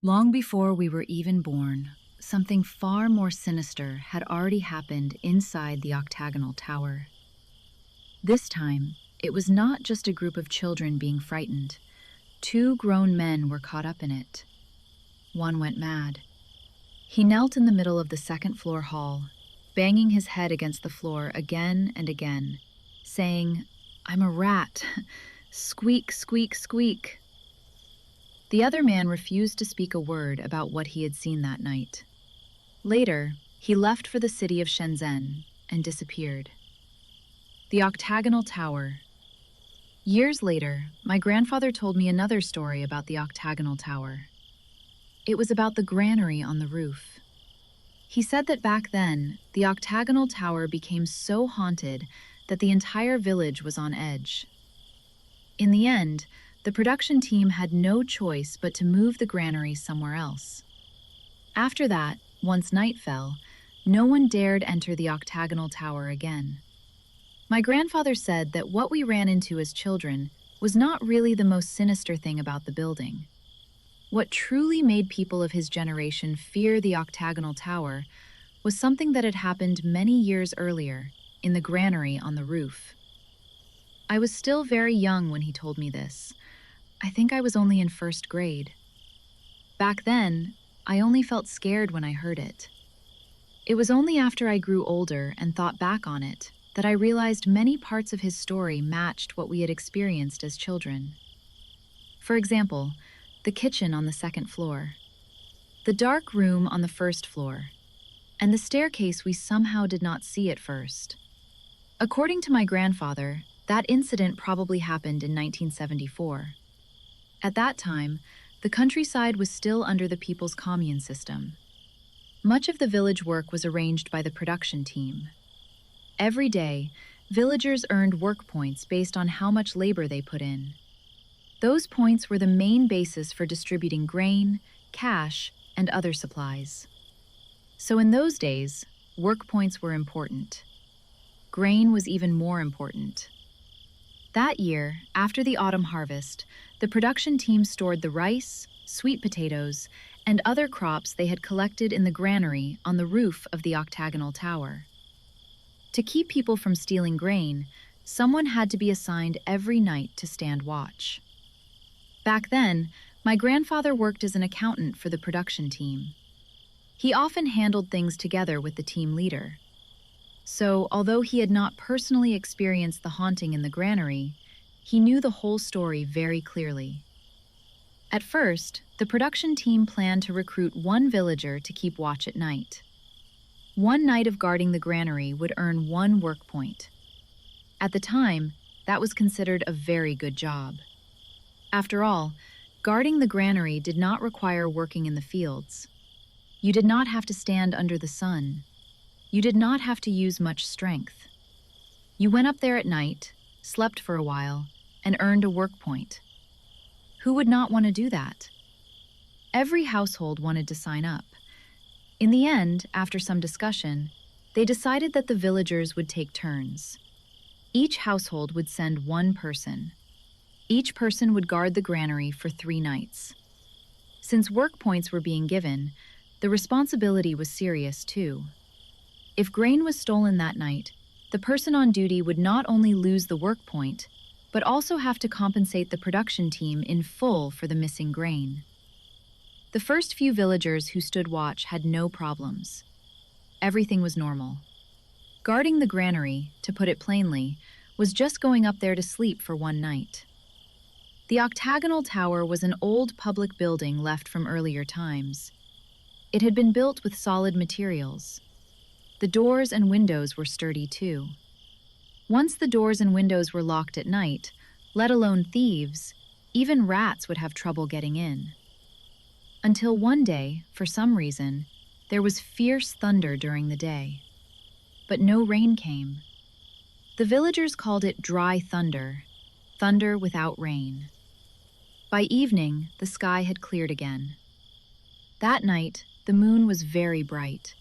Long before we were even born, something far more sinister had already happened inside the Octagonal Tower. This time, it was not just a group of children being frightened. Two grown men were caught up in it. One went mad. He knelt in the middle of the second-floor hall, banging his head against the floor again and again, saying, "I'm a rat. Squeak, squeak, squeak." The other man refused to speak a word about what he had seen that night. Later, he left for the city of Shenzhen and disappeared. The Octagonal Tower. Years later, my grandfather told me another story about the Octagonal Tower. It was about the granary on the roof. He said that back then, the Octagonal Tower became so haunted that the entire village was on edge. In the end, the production team had no choice but to move the granary somewhere else. After that, once night fell, no one dared enter the Octagonal Tower again. My grandfather said that what we ran into as children was not really the most sinister thing about the building. What truly made people of his generation fear the Octagonal Tower was something that had happened many years earlier, in the granary on the roof. I was still very young when he told me this. I think I was only in first grade. Back then, I only felt scared when I heard it. It was only after I grew older and thought back on it that I realized many parts of his story matched what we had experienced as children. For example, the kitchen on the second floor, the dark room on the first floor, and the staircase we somehow did not see at first. According to my grandfather, that incident probably happened in 1974. At that time, the countryside was still under the People's Commune system. Much of the village work was arranged by the production team. Every day, villagers earned work points based on how much labor they put in. Those points were the main basis for distributing grain, cash, and other supplies. So in those days, work points were important. Grain was even more important. That year, after the autumn harvest, the production team stored the rice, sweet potatoes, and other crops they had collected in the granary on the roof of the Octagonal Tower. To keep people from stealing grain, someone had to be assigned every night to stand watch. Back then, my grandfather worked as an accountant for the production team. He often handled things together with the team leader. So, although he had not personally experienced the haunting in the granary, he knew the whole story very clearly. At first, the production team planned to recruit one villager to keep watch at night. One night of guarding the granary would earn 1 work point. At the time, that was considered a very good job. After all, guarding the granary did not require working in the fields. You did not have to stand under the sun. You did not have to use much strength. You went up there at night, slept for a while, and earned a work point. Who would not want to do that? Every household wanted to sign up. In the end, after some discussion, they decided that the villagers would take turns. Each household would send one person. Each person would guard the granary for 3 nights. Since work points were being given, the responsibility was serious too. If grain was stolen that night, the person on duty would not only lose the work point, but also have to compensate the production team in full for the missing grain. The first few villagers who stood watch had no problems. Everything was normal. Guarding the granary, to put it plainly, was just going up there to sleep for one night. The Octagonal Tower was an old public building left from earlier times. It had been built with solid materials. The doors and windows were sturdy too. Once the doors and windows were locked at night, let alone thieves, even rats would have trouble getting in. Until one day, for some reason, there was fierce thunder during the day. But no rain came. The villagers called it dry thunder, thunder without rain. By evening, the sky had cleared again. That night, the moon was very bright.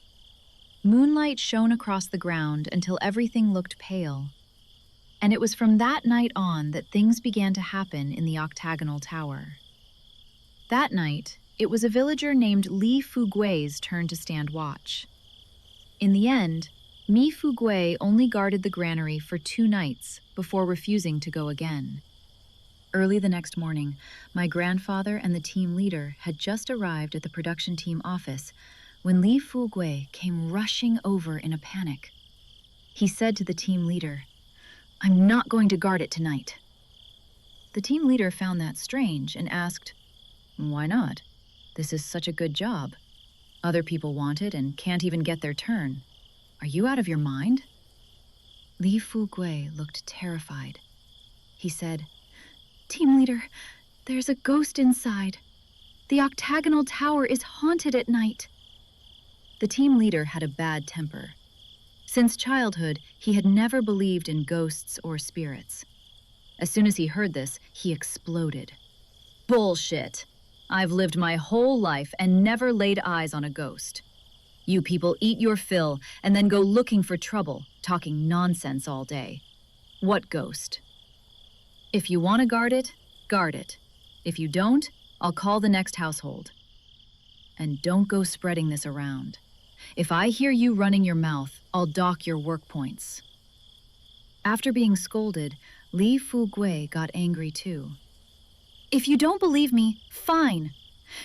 Moonlight shone across the ground until everything looked pale. And it was from that night on that things began to happen in the Octagonal Tower. That night, it was a villager named Li Fugui's turn to stand watch. In the end, Mi Fugui only guarded the granary for 2 nights before refusing to go again. Early the next morning, my grandfather and the team leader had just arrived at the production team office when Li Fugui came rushing over in a panic. He said to the team leader, "I'm not going to guard it tonight." The team leader found that strange and asked, "Why not? This is such a good job. Other people want it and can't even get their turn. Are you out of your mind?" Li Fugui looked terrified. He said, "Team leader, there's a ghost inside. The Octagonal Tower is haunted at night." The team leader had a bad temper. Since childhood, he had never believed in ghosts or spirits. As soon as he heard this, he exploded. "Bullshit! I've lived my whole life and never laid eyes on a ghost. You people eat your fill and then go looking for trouble, talking nonsense all day. What ghost? If you want to guard it, guard it. If you don't, I'll call the next household. And don't go spreading this around. If I hear you running your mouth, I'll dock your work points." After being scolded, Li Fugui got angry too. "If you don't believe me, fine.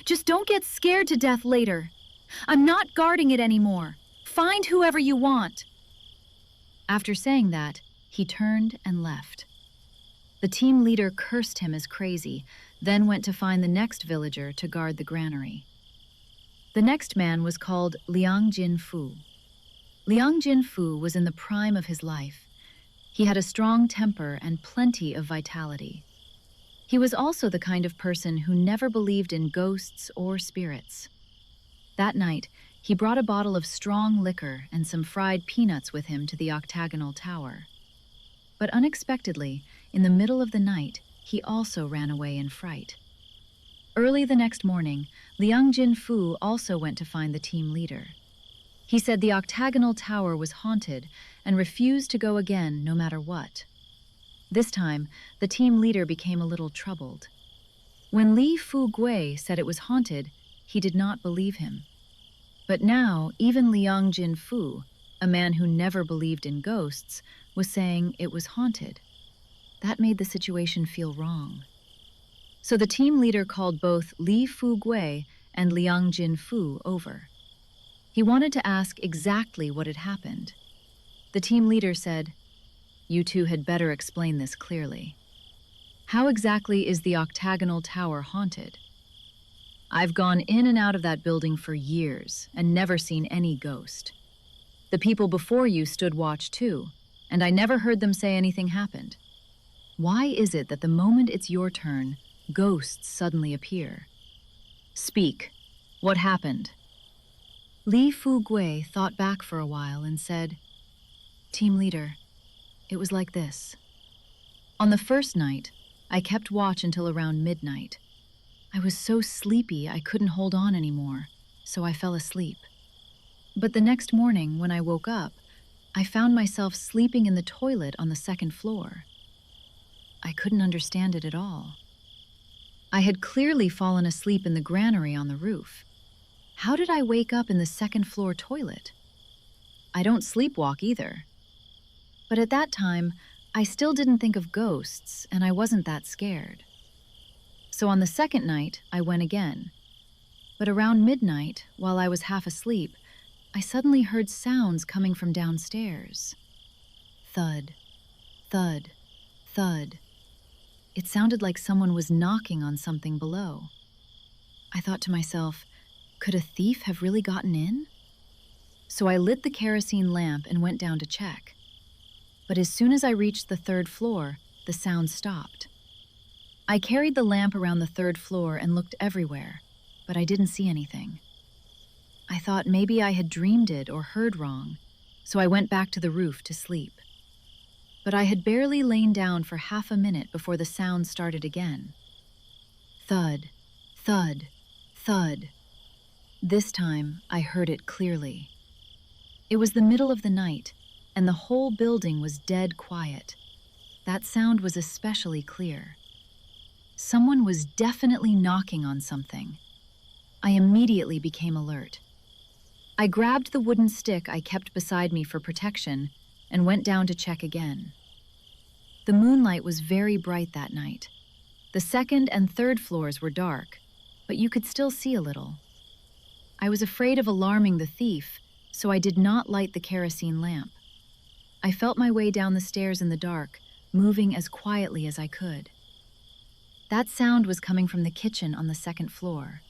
Just don't get scared to death later. I'm not guarding it anymore. Find whoever you want." After saying that, he turned and left. The team leader cursed him as crazy, then went to find the next villager to guard the granary. The next man was called Liang Jinfu. Liang Jinfu was in the prime of his life. He had a strong temper and plenty of vitality. He was also the kind of person who never believed in ghosts or spirits. That night, he brought a bottle of strong liquor and some fried peanuts with him to the Octagonal Tower. But unexpectedly, in the middle of the night, he also ran away in fright. Early the next morning, Liang Jinfu also went to find the team leader. He said the Octagonal Tower was haunted and refused to go again no matter what. This time, the team leader became a little troubled. When Li Fugui said it was haunted, he did not believe him. But now, even Liang Jinfu, a man who never believed in ghosts, was saying it was haunted. That made the situation feel wrong. So the team leader called both Li Fugui and Liang Jinfu over. He wanted to ask exactly what had happened. The team leader said, "You two had better explain this clearly. How exactly is the Octagonal Tower haunted? I've gone in and out of that building for years and never seen any ghost. The people before you stood watch too, and I never heard them say anything happened. Why is it that the moment it's your turn, ghosts suddenly appear? Speak. What happened?" Li Fugui thought back for a while and said, "Team leader, it was like this. On the first night, I kept watch until around midnight. I was so sleepy I couldn't hold on anymore, so I fell asleep. But the next morning, when I woke up, I found myself sleeping in the toilet on the second floor. I couldn't understand it at all. I had clearly fallen asleep in the granary on the roof. How did I wake up in the second floor toilet? I don't sleepwalk either. But at that time, I still didn't think of ghosts, and I wasn't that scared. So on the second night, I went again. But around midnight, while I was half asleep, I suddenly heard sounds coming from downstairs. Thud, thud, thud. It sounded like someone was knocking on something below. I thought to myself, could a thief have really gotten in? So I lit the kerosene lamp and went down to check. But as soon as I reached the third floor, the sound stopped. I carried the lamp around the third floor and looked everywhere, but I didn't see anything. I thought maybe I had dreamed it or heard wrong, so I went back to the roof to sleep. But I had barely lain down for half a minute before the sound started again. Thud, thud, thud. This time, I heard it clearly. It was the middle of the night, and the whole building was dead quiet. That sound was especially clear. Someone was definitely knocking on something. I immediately became alert. I grabbed the wooden stick I kept beside me for protection and went down to check again. The moonlight was very bright that night. The second and third floors were dark, but you could still see a little. I was afraid of alarming the thief, so I did not light the kerosene lamp. I felt my way down the stairs in the dark, moving as quietly as I could. That sound was coming from the kitchen on the second floor.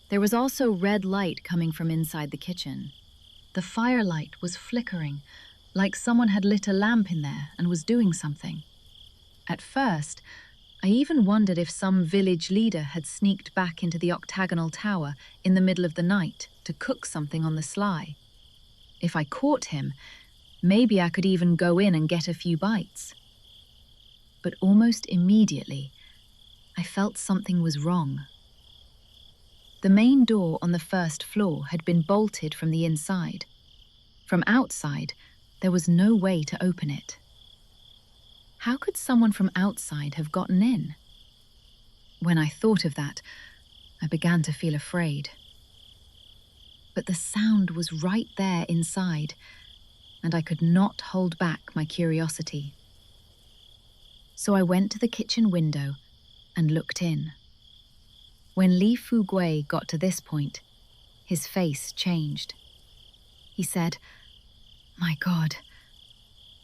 There was also red light coming from inside the kitchen. The firelight was flickering, like someone had lit a lamp in there and was doing something. At first, I even wondered if some village leader had sneaked back into the Octagonal Tower in the middle of the night to cook something on the sly. If I caught him, maybe I could even go in and get a few bites. But almost immediately, I felt something was wrong. The main door on the first floor had been bolted from the inside. From outside, there was no way to open it. How could someone from outside have gotten in? When I thought of that, I began to feel afraid. But the sound was right there inside, and I could not hold back my curiosity. So I went to the kitchen window and looked in. When Li Fugui got to this point, his face changed. He said, "My God,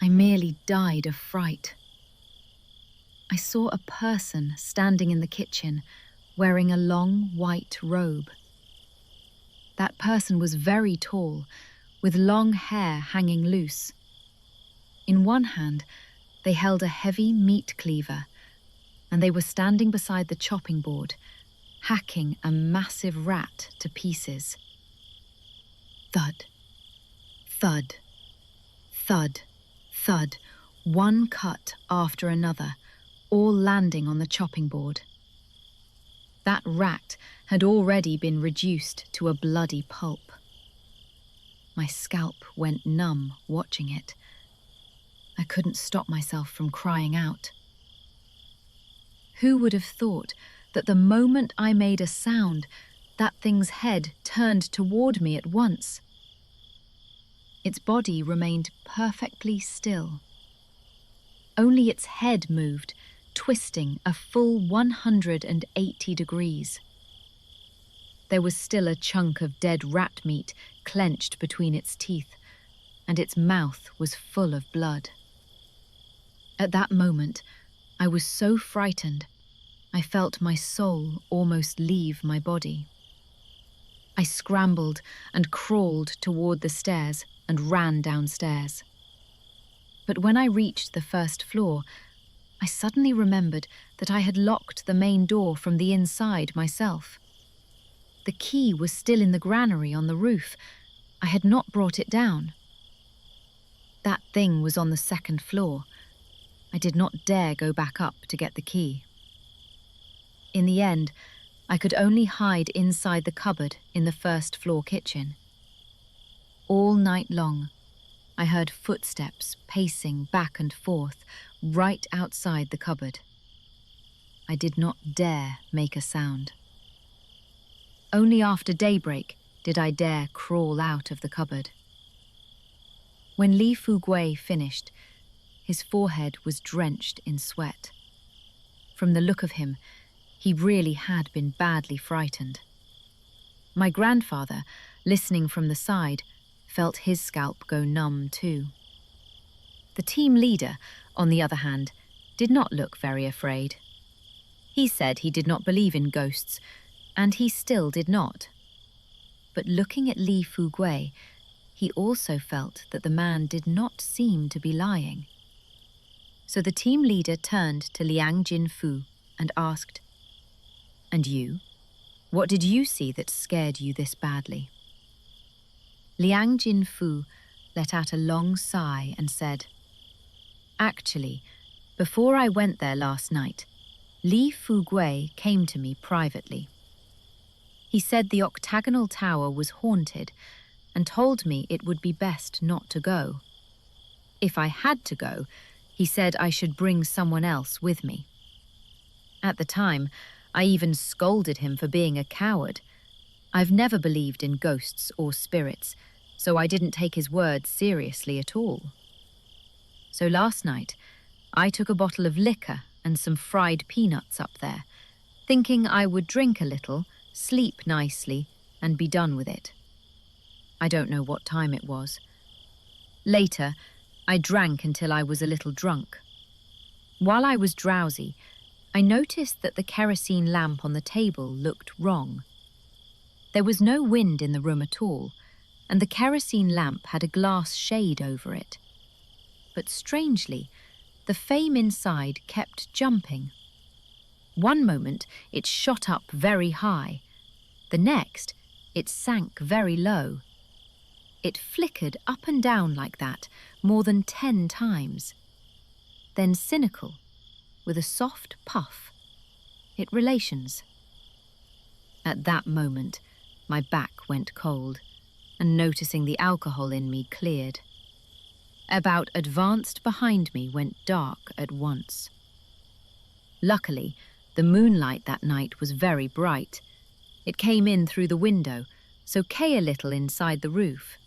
I merely died of fright." I saw a person standing in the kitchen wearing a long white robe. That person was very tall, with long hair hanging loose. In one hand, they held a heavy meat cleaver, and they were standing beside the chopping board, hacking a massive rat to pieces. Thud, thud, thud, thud, one cut after another, all landing on the chopping board. That rat had already been reduced to a bloody pulp. My scalp went numb watching it. I couldn't stop myself from crying out. Who would have thought that the moment I made a sound, that thing's head turned toward me at once? Its body remained perfectly still. Only its head moved, twisting a full 180 degrees. There was still a chunk of dead rat meat clenched between its teeth, and its mouth was full of blood. At that moment, I was so frightened, I felt my soul almost leave my body. I scrambled and crawled toward the stairs and ran downstairs. But when I reached the first floor, I suddenly remembered that I had locked the main door from the inside myself. The key was still in the granary on the roof. I had not brought it down. That thing was on the second floor. I did not dare go back up to get the key. In the end, I could only hide inside the cupboard in the first floor kitchen. All night long, I heard footsteps pacing back and forth right outside the cupboard. I did not dare make a sound. Only after daybreak did I dare crawl out of the cupboard. When Li Fugui finished, his forehead was drenched in sweat. From the look of him, he really had been badly frightened. My grandfather, listening from the side, felt his scalp go numb too. The team leader, on the other hand, did not look very afraid. He said he did not believe in ghosts, and he still did not. But looking at Li Fugui, he also felt that the man did not seem to be lying. So the team leader turned to Liang Jinfu and asked, "And you? What did you see that scared you this badly?" Liang Jinfu let out a long sigh and said, "Actually, before I went there last night, Li Fugui came to me privately. He said the Octagonal Tower was haunted and told me it would be best not to go. If I had to go, he said I should bring someone else with me. At the time, I even scolded him for being a coward, I've never believed in ghosts or spirits, so I didn't take his words seriously at all. So last night, I took a bottle of liquor and some fried peanuts up there, thinking I would drink a little, sleep nicely, and be done with it. I don't know what time it was. Later, I drank until I was a little drunk. While I was drowsy, I noticed that the kerosene lamp on the table looked wrong. There was no wind in the room at all, and the kerosene lamp had a glass shade over it. But strangely, the flame inside kept jumping. One moment, it shot up very high. The next, it sank very low. It flickered up and down like that more than 10 times. Then cynical, with a soft puff, it relations. At that moment, my back went cold, and noticing the alcohol in me cleared. About advanced behind me went dark at once. Luckily, the moonlight that night was very bright. It came in through the window, so came a little inside the roof.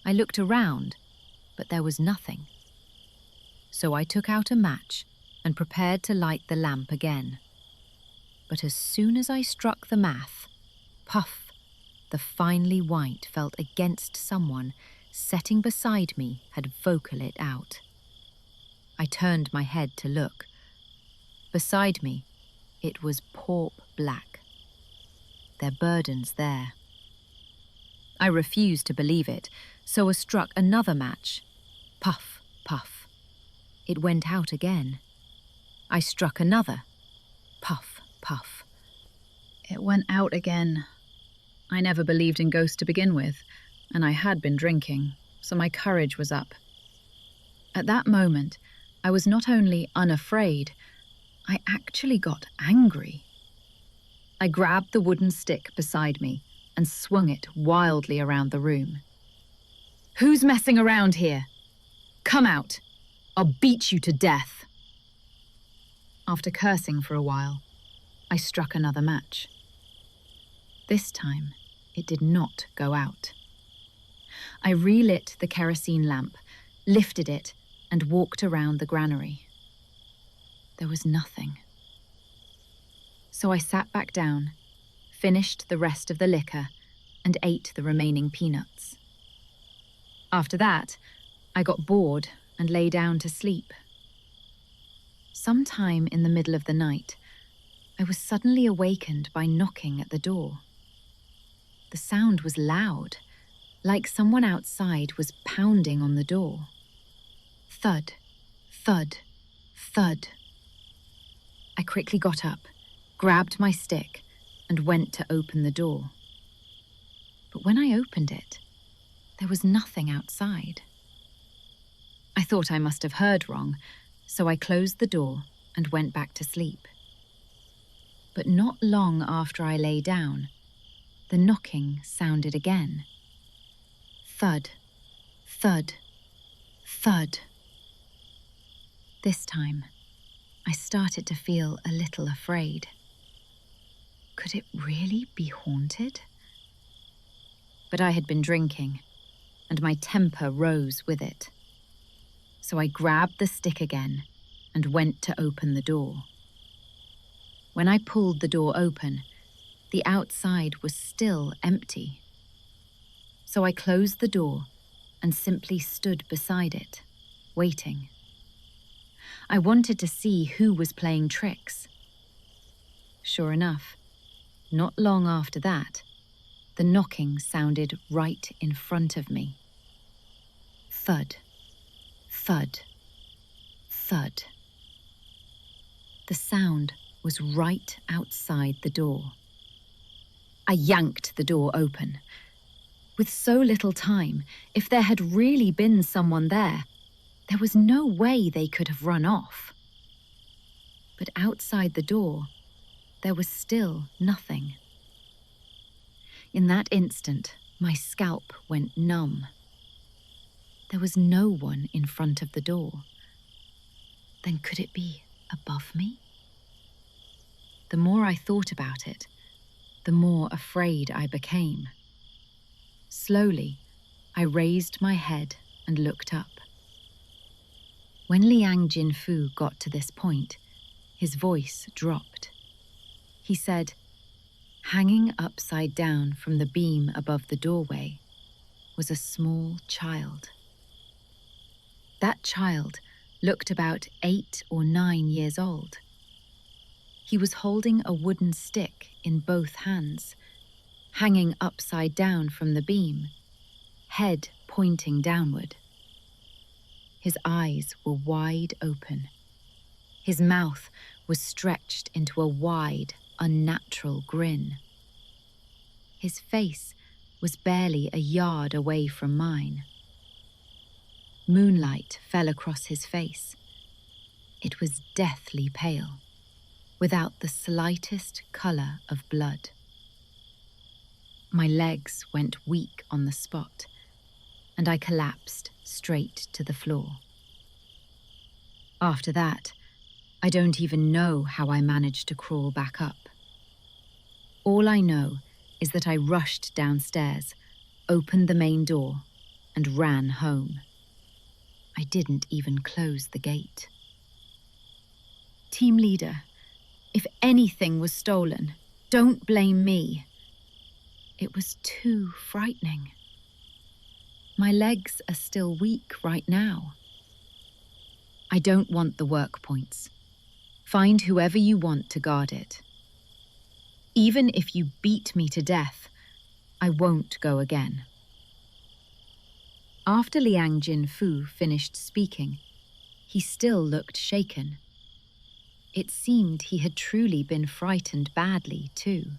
I looked around, but there was nothing. So I took out a match and prepared to light the lamp again. But as soon as I struck the math, puff, the finely white felt against someone sitting beside me had vocal it out. I turned my head to look. Beside me, it was porp black. Their burden's there. I refused to believe it, so I struck another match. Puff, puff. It went out again. I struck another. Puff, puff. It went out again. I never believed in ghosts to begin with, and I had been drinking, so my courage was up. At that moment, I was not only unafraid, I actually got angry. I grabbed the wooden stick beside me and swung it wildly around the room. "Who's messing around here? Come out! I'll beat you to death!" After cursing for a while, I struck another match. This time, it did not go out. I relit the kerosene lamp, lifted it, and walked around the granary. There was nothing. So I sat back down, finished the rest of the liquor, and ate the remaining peanuts. After that, I got bored and lay down to sleep. Sometime in the middle of the night, I was suddenly awakened by knocking at the door. The sound was loud, like someone outside was pounding on the door. Thud, thud, thud. I quickly got up, grabbed my stick, and went to open the door. But when I opened it, there was nothing outside. I thought I must have heard wrong, so I closed the door and went back to sleep. But not long after I lay down, the knocking sounded again. Thud, thud, thud. This time, I started to feel a little afraid. Could it really be haunted? But I had been drinking, and my temper rose with it. So I grabbed the stick again and went to open the door. When I pulled the door open, the outside was still empty. So I closed the door and simply stood beside it, waiting. I wanted to see who was playing tricks. Sure enough, not long after that, the knocking sounded right in front of me. Thud, thud, thud. The sound was right outside the door. I yanked the door open. With so little time, if there had really been someone there was no way they could have run off. But outside the door, there was still nothing. In that instant, my scalp went numb. There was no one in front of the door. Then could it be above me? The more I thought about it, the more afraid I became. Slowly, I raised my head and looked up. When Liang Jinfu got to this point, his voice dropped. He said, "Hanging upside down from the beam above the doorway was a small child. That child looked about 8 or 9 years old. He was holding a wooden stick in both hands, hanging upside down from the beam, head pointing downward. His eyes were wide open. His mouth was stretched into a wide, unnatural grin. His face was barely a yard away from mine. Moonlight fell across his face. It was deathly pale, without the slightest color of blood. My legs went weak on the spot, and I collapsed straight to the floor. After that, I don't even know how I managed to crawl back up. All I know is that I rushed downstairs, opened the main door, and ran home. I didn't even close the gate. Team leader, if anything was stolen, don't blame me. It was too frightening. My legs are still weak right now. I don't want the work points. Find whoever you want to guard it. Even if you beat me to death, I won't go again." After Liang Jinfu finished speaking, he still looked shaken. It seemed he had truly been frightened badly, too.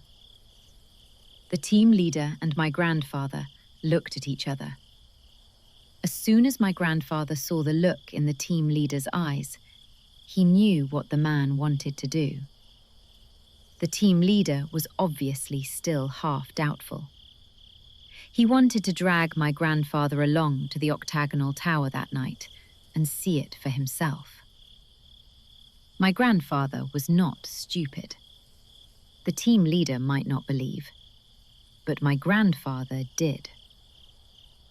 The team leader and my grandfather looked at each other. As soon as my grandfather saw the look in the team leader's eyes, he knew what the man wanted to do. The team leader was obviously still half doubtful. He wanted to drag my grandfather along to the Octagonal Tower that night and see it for himself. My grandfather was not stupid. The team leader might not believe, but my grandfather did.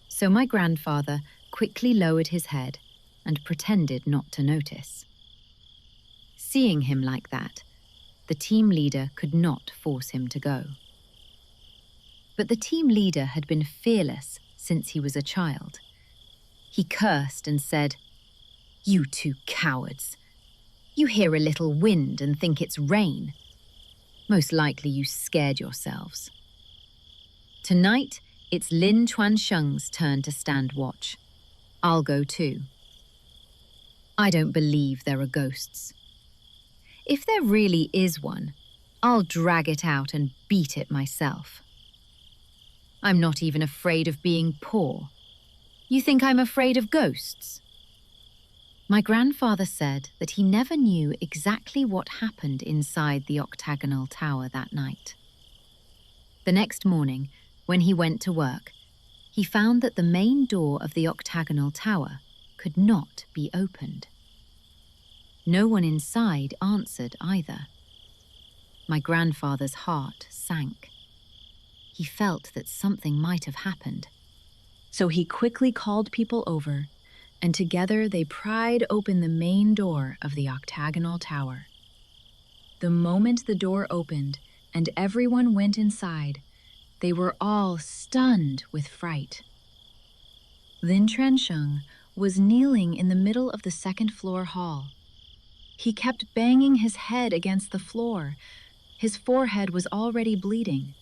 So my grandfather quickly lowered his head and pretended not to notice. Seeing him like that, the team leader could not force him to go. But the team leader had been fearless since he was a child. He cursed and said, "You two cowards! You hear a little wind and think it's rain. Most likely you scared yourselves. Tonight, it's Lin Chuansheng's turn to stand watch. I'll go too. I don't believe there are ghosts. If there really is one, I'll drag it out and beat it myself. I'm not even afraid of being poor. You think I'm afraid of ghosts?" My grandfather said that he never knew exactly what happened inside the Octagonal Tower that night. The next morning, when he went to work, he found that the main door of the Octagonal Tower could not be opened. No one inside answered either. My grandfather's heart sank. He felt that something might have happened. So he quickly called people over, and together they pried open the main door of the Octagonal Tower. The moment the door opened and everyone went inside, they were all stunned with fright. Lin Chuansheng was kneeling in the middle of the second-floor hall. He kept banging his head against the floor. His forehead was already bleeding,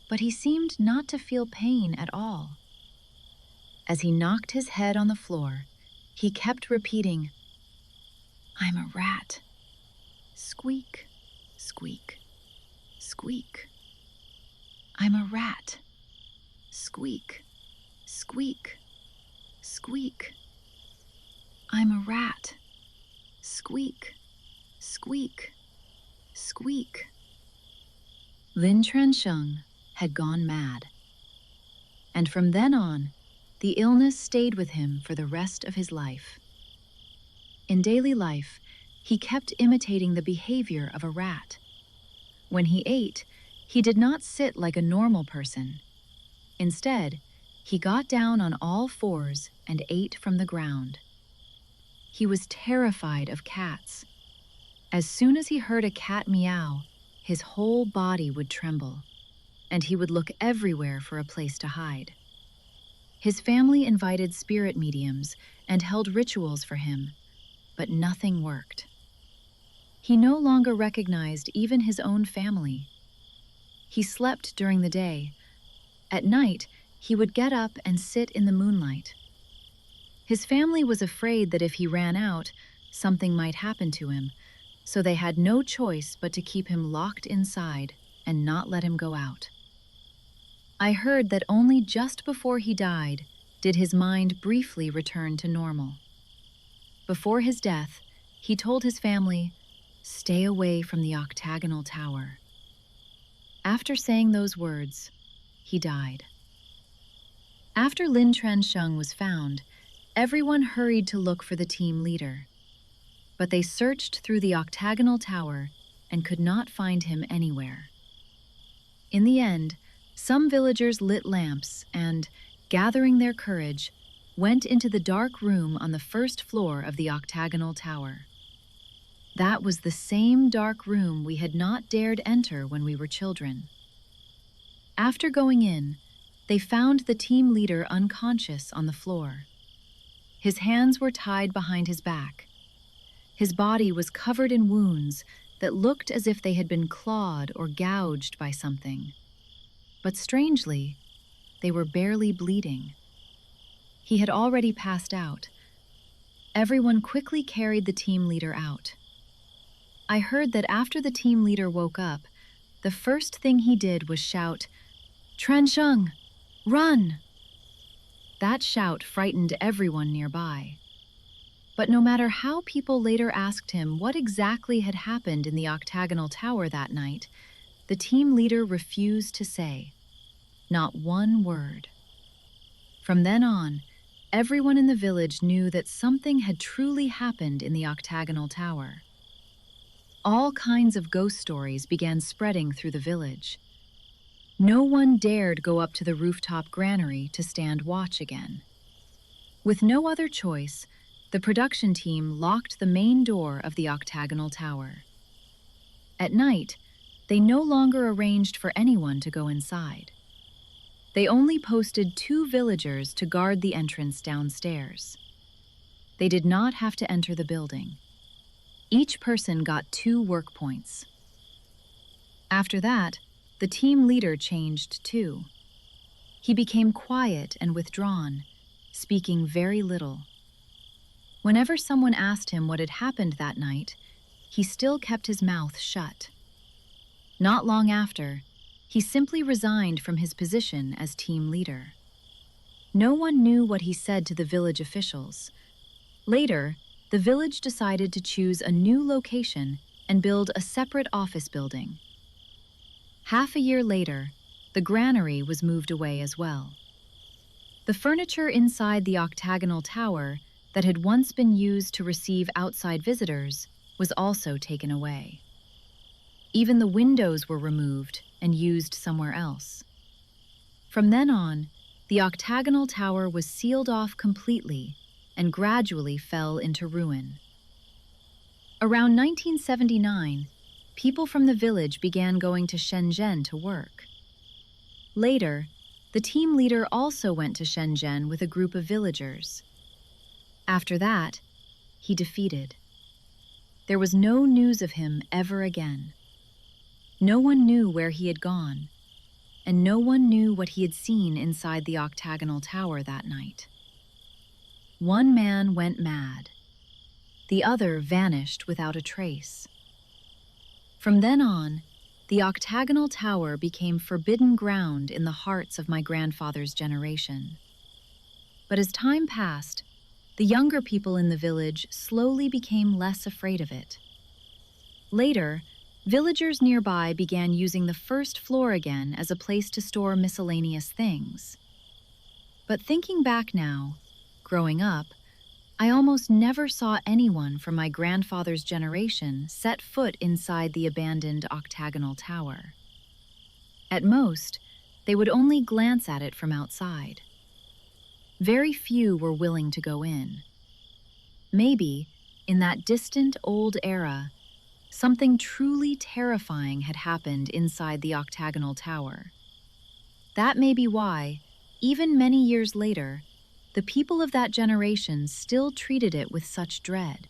but he seemed not to feel pain at all. As he knocked his head on the floor, he kept repeating, "I'm a rat. Squeak, squeak, squeak. I'm a rat. Squeak, squeak, squeak. I'm a rat. Squeak, squeak, squeak." Lin Chuansheng had gone mad. And from then on, the illness stayed with him for the rest of his life. In daily life, he kept imitating the behavior of a rat. When he ate, He did not sit like a normal person. Instead, he got down on all fours and ate from the ground. He was terrified of cats. As soon as he heard a cat meow, his whole body would tremble, and he would look everywhere for a place to hide. His family invited spirit mediums and held rituals for him, but nothing worked. He no longer recognized even his own family. He slept during the day. At night, he would get up and sit in the moonlight. His family was afraid that if he ran out, something might happen to him, so they had no choice but to keep him locked inside and not let him go out. I heard that only just before he died did his mind briefly return to normal. Before his death, he told his family, "Stay away from the Octagonal Tower." After saying those words, he died. After Lin Trensheng was found, everyone hurried to look for the team leader. But they searched through the Octagonal Tower and could not find him anywhere. In the end, some villagers lit lamps and, gathering their courage, went into the dark room on the first floor of the Octagonal Tower. That was the same dark room we had not dared enter when we were children. After going in, they found the team leader unconscious on the floor. His hands were tied behind his back. His body was covered in wounds that looked as if they had been clawed or gouged by something. But strangely, they were barely bleeding. He had already passed out. Everyone quickly carried the team leader out. I heard that after the team leader woke up, the first thing he did was shout, "Trensheng, run!" That shout frightened everyone nearby. But no matter how people later asked him what exactly had happened in the Octagonal Tower that night, the team leader refused to say. Not one word. From then on, everyone in the village knew that something had truly happened in the Octagonal Tower. All kinds of ghost stories began spreading through the village. No one dared go up to the rooftop granary to stand watch again. With no other choice, the production team locked the main door of the Octagonal Tower. At night, they no longer arranged for anyone to go inside. They only posted 2 villagers to guard the entrance downstairs. They did not have to enter the building. Each person got 2 work points. After that, the team leader changed too. He became quiet and withdrawn, speaking very little. Whenever someone asked him what had happened that night, he still kept his mouth shut. Not long after, he simply resigned from his position as team leader. No one knew what he said to the village officials. Later, the village decided to choose a new location and build a separate office building. Half a year later, the granary was moved away as well. The furniture inside the Octagonal Tower that had once been used to receive outside visitors was also taken away. Even the windows were removed and used somewhere else. From then on, the Octagonal Tower was sealed off completely and gradually fell into ruin. Around 1979, people from the village began going to Shenzhen to work. Later, the team leader also went to Shenzhen with a group of villagers. After that, he defeated. There was no news of him ever again. No one knew where he had gone, and no one knew what he had seen inside the Octagonal Tower that night. One man went mad. The other vanished without a trace. From then on, the Octagonal Tower became forbidden ground in the hearts of my grandfather's generation. But as time passed, the younger people in the village slowly became less afraid of it. Later, villagers nearby began using the first floor again as a place to store miscellaneous things. But thinking back now, growing up, I almost never saw anyone from my grandfather's generation set foot inside the abandoned Octagonal Tower. At most, they would only glance at it from outside. Very few were willing to go in. Maybe, in that distant old era, something truly terrifying had happened inside the Octagonal Tower. That may be why, even many years later, the people of that generation still treated it with such dread.